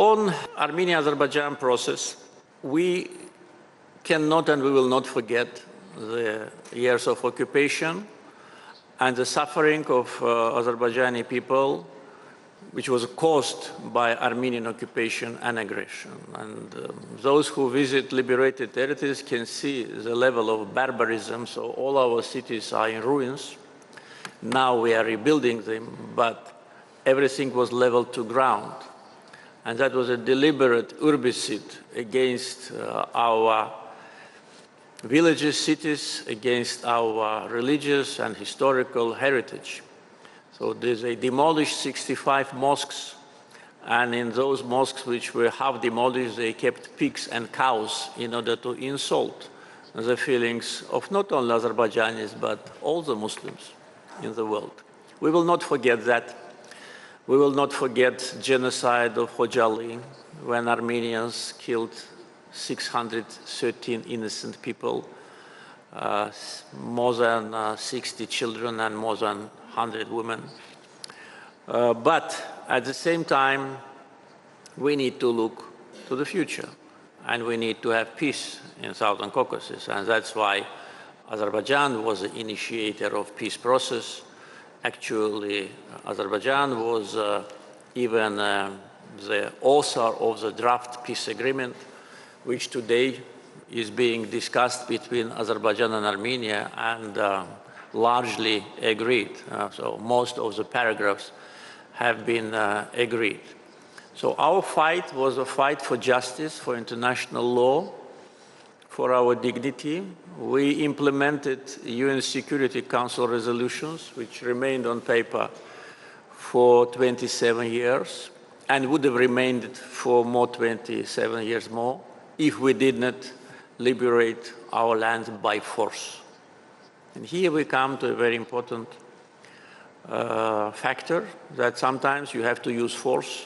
on Armenia-Azerbaijan process, we cannot and we will not forget the years of occupation and the suffering of Azerbaijani people, which was caused by Armenian occupation and aggression. And those who visit liberated territories can see the level of barbarism. So all our cities are in ruins. Now we are rebuilding them, but everything was leveled to ground. And that was a deliberate herbicide against our villages, cities, against our religious and historical heritage. So they demolished 65 mosques, and in those mosques which were half demolished, they kept pigs and cows in order to insult the feelings of not only Azerbaijanis, but all the Muslims in the world. We will not forget that. We will not forget genocide of Khojaly, when Armenians killed 613 innocent people, more than 60 children and more than 100 women. But at the same time, we need to look to the future, and we need to have peace in Southern Caucasus, and that's why Azerbaijan was the initiator of peace process. Actually, Azerbaijan was even the author of the draft peace agreement, which today is being discussed between Azerbaijan and Armenia and largely agreed. So most of the paragraphs have been agreed. So our fight was a fight for justice, for international law, for our dignity. We implemented UN Security Council resolutions, which remained on paper for 27 years and would have remained for more 27 years more if we did not liberate our land by force. And here we come to a very important factor, that sometimes you have to use force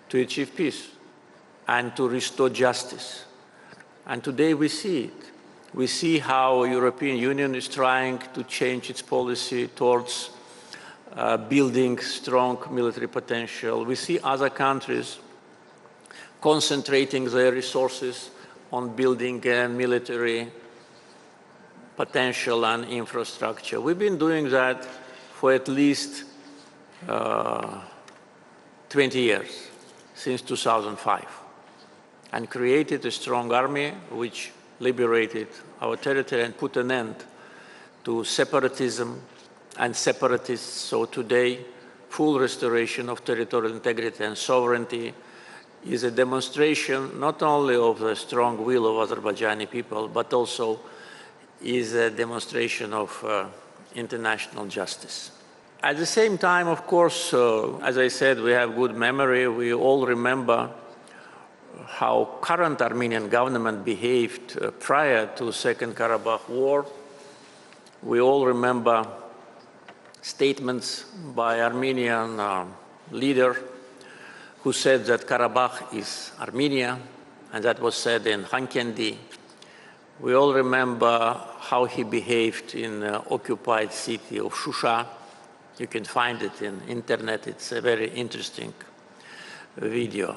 to achieve peace and to restore justice. And today we see it. We see how the European Union is trying to change its policy towards building strong military potential. We see other countries concentrating their resources on building military potential and infrastructure. We've been doing that for at least 20 years, since 2005, and created a strong army which liberated our territory and put an end to separatism and separatists. So today, full restoration of territorial integrity and sovereignty is a demonstration not only of the strong will of Azerbaijani people, but also is a demonstration of international justice. At the same time, of course, as I said, we have good memory. We all remember how current Armenian government behaved prior to Second Karabakh War. We all remember statements by Armenian leader who said that Karabakh is Armenia, and that was said in Hankendi. We all remember how he behaved in the occupied city of Shusha. You can find it in internet. It's a very interesting video.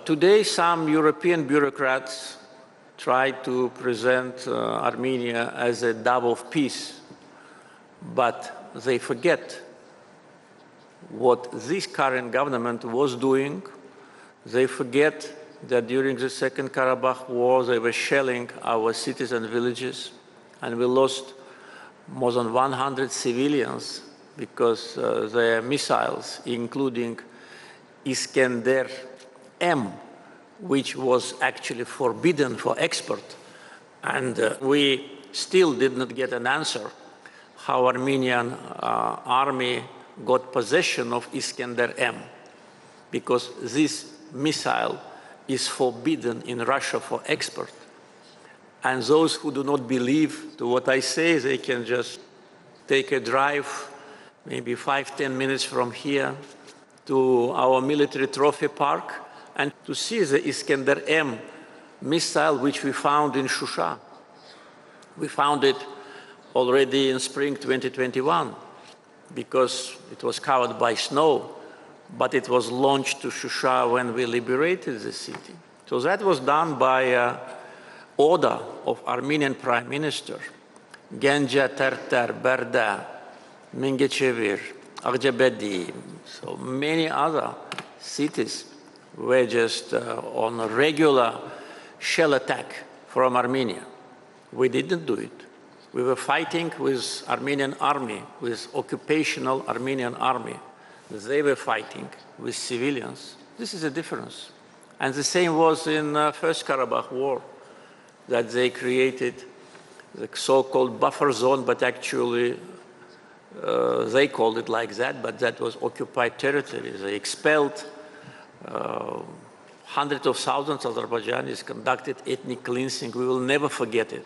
Today, some European bureaucrats try to present Armenia as a dove of peace, but they forget what this current government was doing. They forget that during the Second Karabakh War, they were shelling our cities and villages, and we lost more than 100 civilians because their missiles, including Iskander-M, which was actually forbidden for export. And we still did not get an answer how Armenian army got possession of Iskander-M, because this missile is forbidden in Russia for export. And those who do not believe to what I say, they can just take a drive, maybe 5–10 minutes from here, to our military trophy park, and to see the Iskander-M missile, which we found in Shusha. We found it already in spring 2021, because it was covered by snow. but it was launched to Shusha when we liberated the city. So that was done by order of Armenian Prime Minister. Ganja, Terter, Berda, Mingechevir, Arjabedi, so many other cities were just on a regular shell attack from Armenia. We didn't do it. We were fighting with Armenian army, with occupational Armenian army. They were fighting with civilians. This is a difference. And the same was in First Karabakh War, that they created the so-called buffer zone, but actually they called it like that, but that was occupied territory. They expelled hundreds of thousands of Azerbaijanis, conducted ethnic cleansing. We will never forget it.